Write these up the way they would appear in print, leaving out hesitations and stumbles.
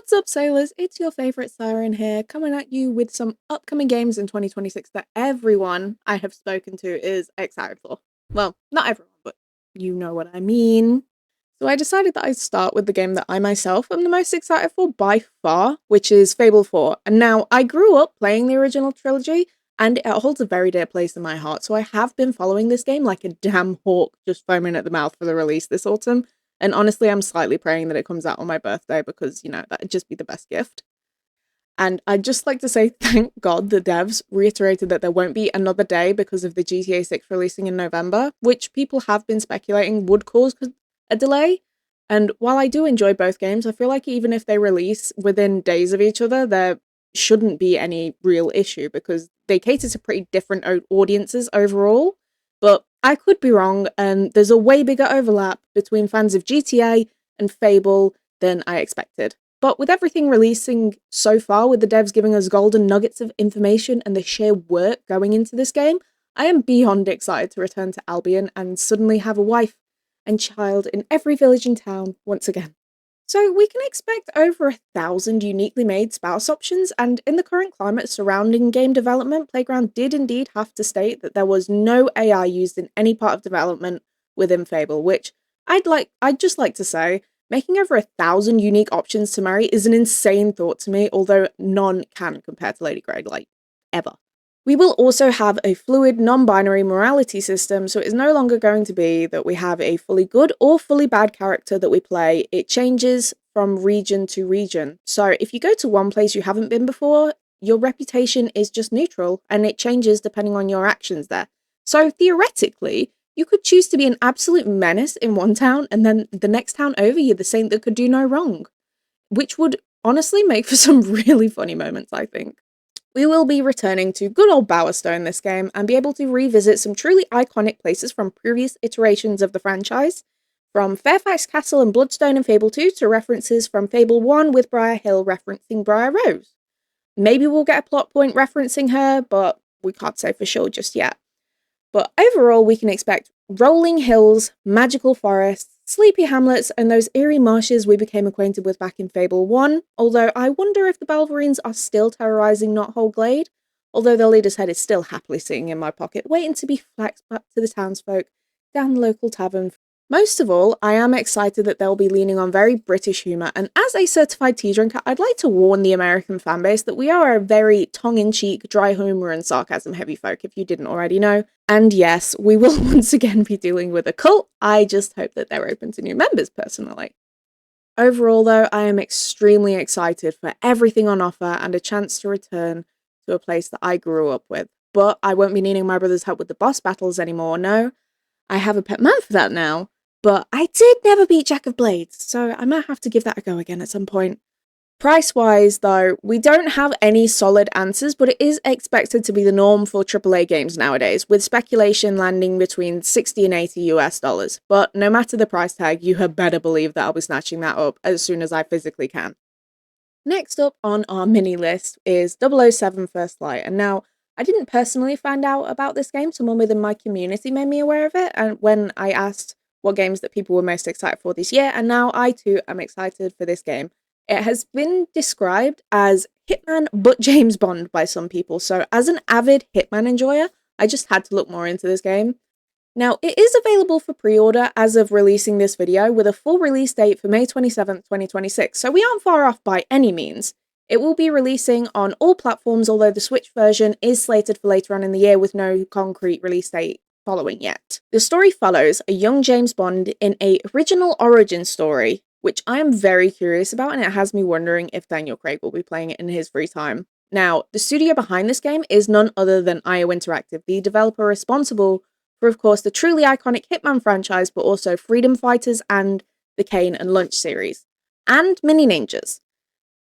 What's up, sailors? It's your favorite siren here, coming at you with some upcoming games in 2026 that everyone I have spoken to is excited for. Well, not everyone, but you know what I mean. So I decided that I'd start with the game that I myself am the most excited for by far, which is Fable 4. And now, I grew up playing the original trilogy, and it holds a very dear place in my heart, so I have been following this game like a damn hawk, just foaming at the mouth for the release this autumn. And honestly, I'm slightly praying that it comes out on my birthday because, that'd just be the best gift. And I'd just like to say thank God the devs reiterated that there won't be another day because of the GTA 6 releasing in November, which people have been speculating would cause a delay. And while I do enjoy both games, I feel like even if they release within days of each other, there shouldn't be any real issue because they cater to pretty different audiences overall. But I could be wrong, and there's a way bigger overlap between fans of GTA and Fable than I expected. But with everything releasing so far, with the devs giving us golden nuggets of information and the sheer work going into this game, I am beyond excited to return to Albion and suddenly have a wife and child in every village and town once again. So we can expect over 1,000 uniquely made spouse options, and in the current climate surrounding game development, Playground did indeed have to state that there was no AI used in any part of development within Fable, which I'd just like to say, making over 1,000 unique options to marry is an insane thought to me, although none can compare to Lady Grey, ever. We will also have a fluid, non-binary morality system, so it's no longer going to be that we have a fully good or fully bad character that we play. It changes from region to region. So if you go to one place you haven't been before, your reputation is just neutral, and it changes depending on your actions there. So theoretically, you could choose to be an absolute menace in one town, and then the next town over, you're the saint that could do no wrong. Which would honestly make for some really funny moments, I think. We will be returning to good old Bowerstone this game and be able to revisit some truly iconic places from previous iterations of the franchise, from Fairfax Castle and Bloodstone in Fable 2 to references from Fable 1 with Briar Hill referencing Briar Rose. Maybe we'll get a plot point referencing her, but we can't say for sure just yet. But overall, we can expect rolling hills, magical forests, sleepy hamlets, and those eerie marshes we became acquainted with back in Fable 1, although I wonder if the Balverines are still terrorising Knothole Glade, although their leader's head is still happily sitting in my pocket, waiting to be flexed back to the townsfolk down the local tavern. Most of all, I am excited that they'll be leaning on very British humour, and as a certified tea drinker, I'd like to warn the American fanbase that we are a very tongue-in-cheek, dry humour and sarcasm heavy folk, if you didn't already know. And yes, we will once again be dealing with a cult. I just hope that they're open to new members, personally. Overall, though, I am extremely excited for everything on offer and a chance to return to a place that I grew up with. But I won't be needing my brother's help with the boss battles anymore, no. I have a pet man for that now. But I did never beat Jack of Blades, so I might have to give that a go again at some point. Price-wise, though, we don't have any solid answers, but it is expected to be the norm for AAA games nowadays, with speculation landing between 60 and 80 US dollars. But no matter the price tag, you had better believe that I'll be snatching that up as soon as I physically can. Next up on our mini list is 007 First Light, and now, I didn't personally find out about this game, someone within my community made me aware of it, and when I asked what games that people were most excited for this year, and now I too am excited for this game. It has been described as Hitman but James Bond by some people, so as an avid Hitman enjoyer, I just had to look more into this game. Now, it is available for pre-order as of releasing this video, with a full release date for May 27th, 2026, so we aren't far off by any means. It will be releasing on all platforms, although the Switch version is slated for later on in the year with no concrete release date following yet. The story follows a young James Bond in a original origin story, which I am very curious about, and it has me wondering if Daniel Craig will be playing it in his free time. Now, the studio behind this game is none other than IO Interactive, the developer responsible for, of course, the truly iconic Hitman franchise, but also Freedom Fighters and the Kane and Lunch series, and Mini Ninjas.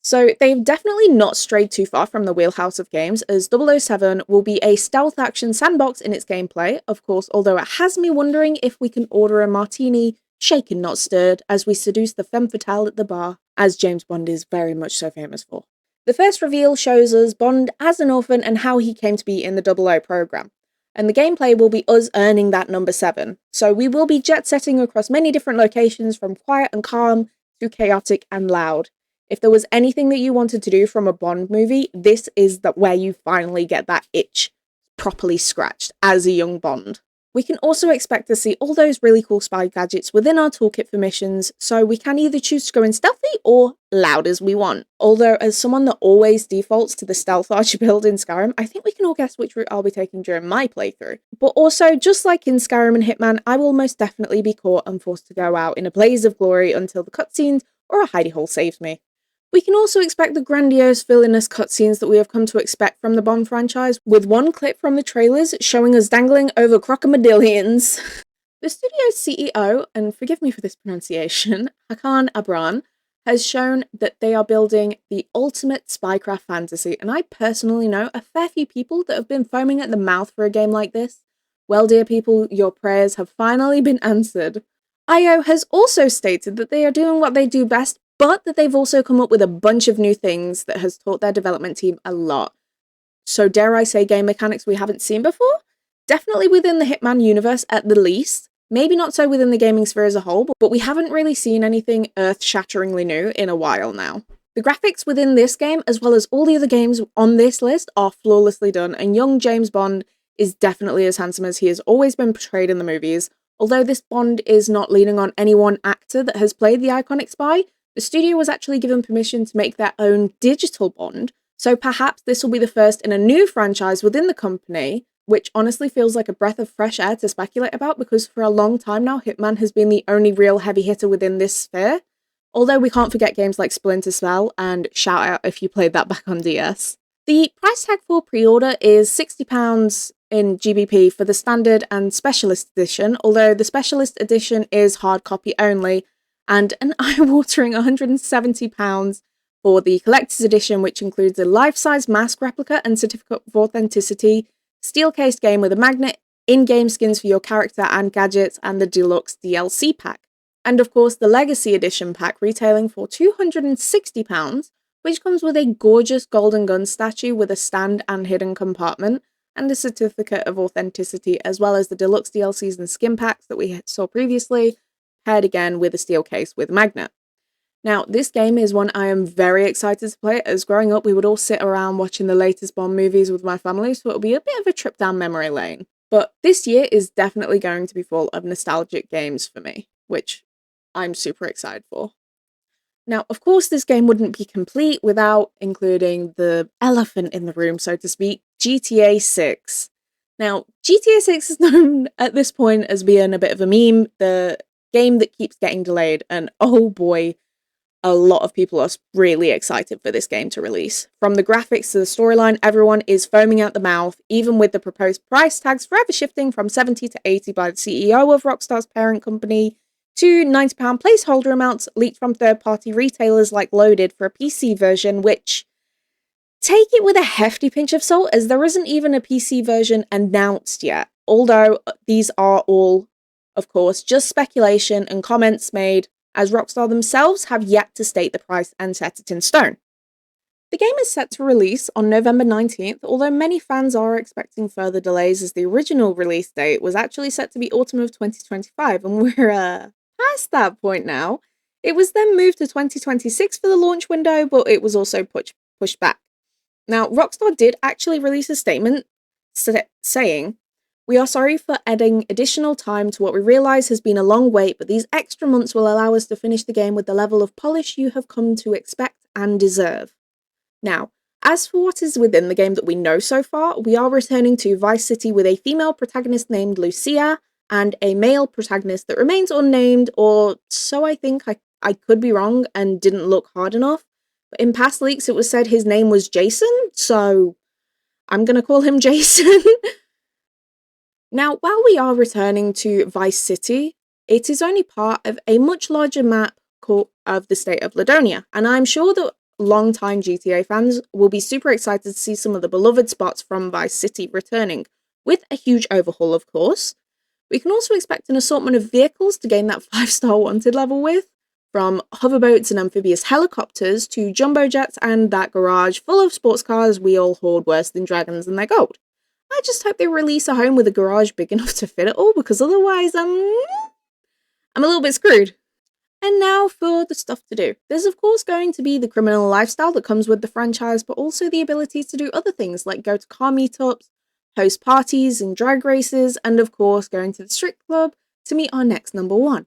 So they've definitely not strayed too far from the wheelhouse of games, as 007 will be a stealth action sandbox in its gameplay, of course, although it has me wondering if we can order a martini, shaken not stirred, as we seduce the femme fatale at the bar, as James Bond is very much so famous for. The first reveal shows us Bond as an orphan and how he came to be in the 00 program, and the gameplay will be us earning that number 7, so we will be jet-setting across many different locations from quiet and calm to chaotic and loud. If there was anything that you wanted to do from a Bond movie, this is where you finally get that itch properly scratched as a young Bond. We can also expect to see all those really cool spy gadgets within our toolkit for missions, so we can either choose to go in stealthy or loud as we want. Although, as someone that always defaults to the stealth archer build in Skyrim, I think we can all guess which route I'll be taking during my playthrough. But also, just like in Skyrim and Hitman, I will most definitely be caught and forced to go out in a blaze of glory until the cutscenes or a hidey hole saves me. We can also expect the grandiose villainous cutscenes that we have come to expect from the Bond franchise, with one clip from the trailers showing us dangling over crocodilians. The studio's CEO, and forgive me for this pronunciation, Hakan Abran, has shown that they are building the ultimate spycraft fantasy, and I personally know a fair few people that have been foaming at the mouth for a game like this. Well, dear people, your prayers have finally been answered. IO has also stated that they are doing what they do best, but that they've also come up with a bunch of new things that has taught their development team a lot. So dare I say game mechanics we haven't seen before? Definitely within the Hitman universe at the least. Maybe not so within the gaming sphere as a whole, but we haven't really seen anything earth-shatteringly new in a while now. The graphics within this game, as well as all the other games on this list, are flawlessly done, and young James Bond is definitely as handsome as he has always been portrayed in the movies. Although this Bond is not leaning on any one actor that has played the iconic spy, the studio was actually given permission to make their own digital Bond, so perhaps this will be the first in a new franchise within the company, which honestly feels like a breath of fresh air to speculate about because for a long time now, Hitman has been the only real heavy hitter within this sphere. Although we can't forget games like Splinter Cell, and shout out if you played that back on DS. The price tag for pre-order is £60 in GBP for the standard and specialist edition, although the specialist edition is hard copy only, and an eye-watering £170 for the collector's edition, which includes a life-size mask replica and certificate of authenticity, steel-cased game with a magnet, in-game skins for your character and gadgets, and the deluxe DLC pack. And of course, the Legacy Edition pack retailing for £260, which comes with a gorgeous golden gun statue with a stand and hidden compartment, and a certificate of authenticity, as well as the deluxe DLCs and skin packs that we saw previously, paired again with a steel case with magnet. Now, this game is one I am very excited to play, as growing up we would all sit around watching the latest Bond movies with my family, so it'll be a bit of a trip down memory lane. But this year is definitely going to be full of nostalgic games for me, which I'm super excited for. Now, of course, this game wouldn't be complete without including the elephant in the room, so to speak, GTA 6. Now, GTA 6 is known at this point as being a bit of a meme, the game that keeps getting delayed, and oh boy, a lot of people are really excited for this game to release. From the graphics to the storyline, everyone is foaming at the mouth, even with the proposed price tags forever shifting from 70 to 80 by the CEO of Rockstar's parent company, to £90 placeholder amounts leaked from third-party retailers like Loaded for a PC version, which, take it with a hefty pinch of salt, as there isn't even a PC version announced yet, although these are all, of course, just speculation and comments made, as Rockstar themselves have yet to state the price and set it in stone. The game is set to release on November 19th, although many fans are expecting further delays as the original release date was actually set to be autumn of 2025, and we're past that point now. It was then moved to 2026 for the launch window, but it was also pushed back. Now, Rockstar did actually release a statement saying, "We are sorry for adding additional time to what we realise has been a long wait, but these extra months will allow us to finish the game with the level of polish you have come to expect and deserve." Now, as for what is within the game that we know so far, we are returning to Vice City with a female protagonist named Lucia, and a male protagonist that remains unnamed, or so I think. I could be wrong and didn't look hard enough, but in past leaks it was said his name was Jason, so I'm gonna call him Jason. Now, while we are returning to Vice City, it is only part of a much larger map of the state of Ladonia, and I'm sure that long-time GTA fans will be super excited to see some of the beloved spots from Vice City returning, with a huge overhaul, of course. We can also expect an assortment of vehicles to gain that 5-star wanted level with, from hoverboats and amphibious helicopters to jumbo jets and that garage full of sports cars we all hoard worse than dragons and their gold. I just hope they release a home with a garage big enough to fit it all, because otherwise I'm a little bit screwed. And now for the stuff to do. There's of course going to be the criminal lifestyle that comes with the franchise, but also the ability to do other things like go to car meetups, host parties and drag races, and of course going to the strip club to meet our next number one.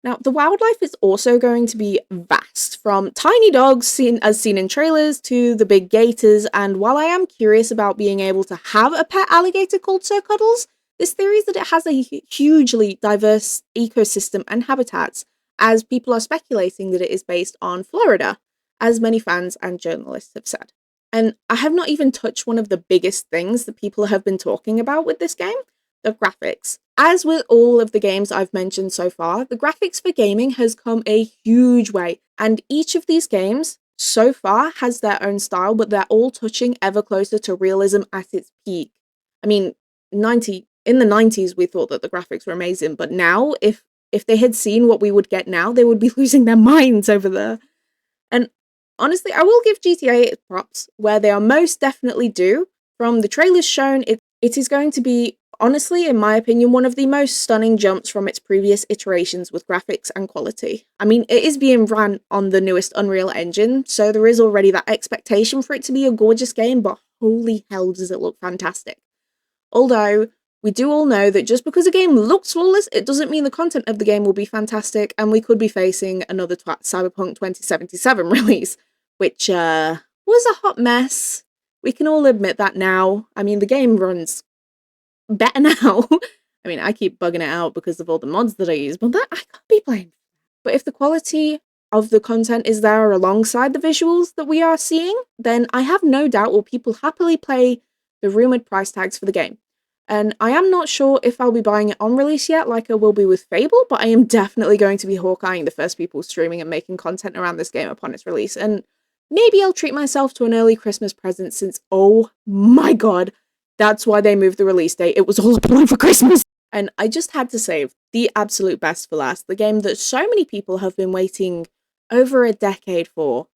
Now, the wildlife is also going to be vast, from tiny dogs seen in trailers to the big gators, and while I am curious about being able to have a pet alligator called Sir Cuddles, this theory is that it has a hugely diverse ecosystem and habitats, as people are speculating that it is based on Florida, as many fans and journalists have said. And I have not even touched one of the biggest things that people have been talking about with this game, the graphics. As with all of the games I've mentioned so far, the graphics for gaming has come a huge way, and each of these games so far has their own style, but they're all touching ever closer to realism at its peak. I mean, in the 90s we thought that the graphics were amazing, but now if they had seen what we would get now, they would be losing their minds over there. And honestly, I will give GTA its props where they are most definitely due. From the trailers shown, it is going to be, honestly, in my opinion, one of the most stunning jumps from its previous iterations with graphics and quality. I mean, it is being run on the newest Unreal Engine, so there is already that expectation for it to be a gorgeous game, but holy hell does it look fantastic. Although, we do all know that just because a game looks flawless, it doesn't mean the content of the game will be fantastic, and we could be facing another Cyberpunk 2077 release, which was a hot mess. We can all admit that now. I mean, the game runs better now. I mean, I keep bugging it out because of all the mods that I use, but that I can't be blamed. But if the quality of the content is there alongside the visuals that we are seeing, then I have no doubt will people happily play the rumoured price tags for the game. And I am not sure if I'll be buying it on release yet, like I will be with Fable, but I am definitely going to be hawkeyeing the first people streaming and making content around this game upon its release. And maybe I'll treat myself to an early Christmas present since, oh my god, that's why they moved the release date. It was all a plan for Christmas. And I just had to save the absolute best for last, the game that so many people have been waiting over a decade for,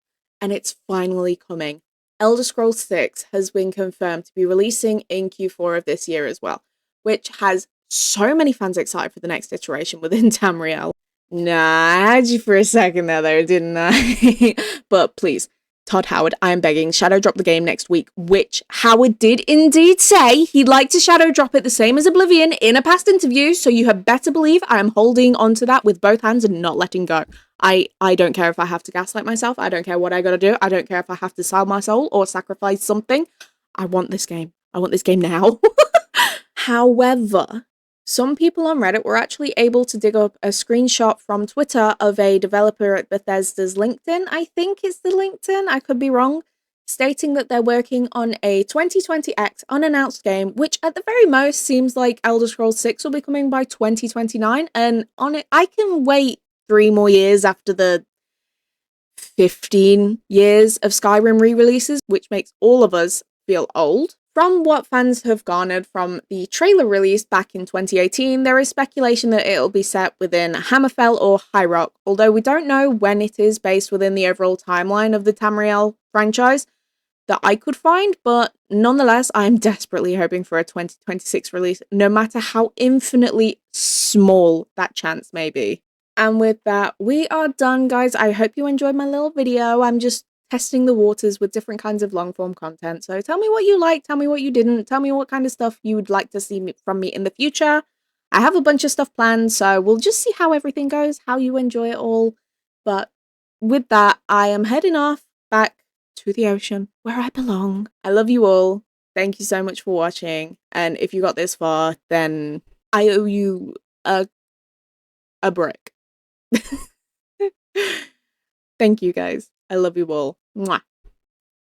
and it's finally coming. Elder Scrolls 6 has been confirmed to be releasing in Q4 of this year as well, which has so many fans excited for the next iteration within Tamriel. Nah, I had you for a second there though, didn't I? But please, Todd Howard, I am begging, shadow drop the game next week, which Howard did indeed say he'd like to shadow drop it the same as Oblivion in a past interview, so you had better believe I am holding onto that with both hands and not letting go. I don't care if I have to gaslight myself, I don't care what I gotta do, I don't care if I have to sell my soul or sacrifice something. I want this game. I want this game now. However, some people on Reddit were actually able to dig up a screenshot from Twitter of a developer at Bethesda's LinkedIn, I think it's the LinkedIn, I could be wrong, stating that they're working on a 2020X unannounced game, which at the very most seems like Elder Scrolls 6 will be coming by 2029, and on it, I can wait 3 more years after the 15 years of Skyrim re-releases, which makes all of us feel old. From what fans have garnered from the trailer released back in 2018, there is speculation that it'll be set within Hammerfell or High Rock, although we don't know when it is based within the overall timeline of the Tamriel franchise that I could find, but nonetheless, I am desperately hoping for a 2026 release, no matter how infinitely small that chance may be. And with that, we are done, guys. I hope you enjoyed my little video. I'm just testing the waters with different kinds of long form content. So tell me what you liked, tell me what you didn't, tell me what kind of stuff you would like to see from me in the future. I have a bunch of stuff planned, so we'll just see how everything goes, how you enjoy it all. But with that, I am heading off back to the ocean where I belong. I love you all. Thank you so much for watching. And if you got this far, then I owe you a brick. Thank you guys. I love you all. Mwah.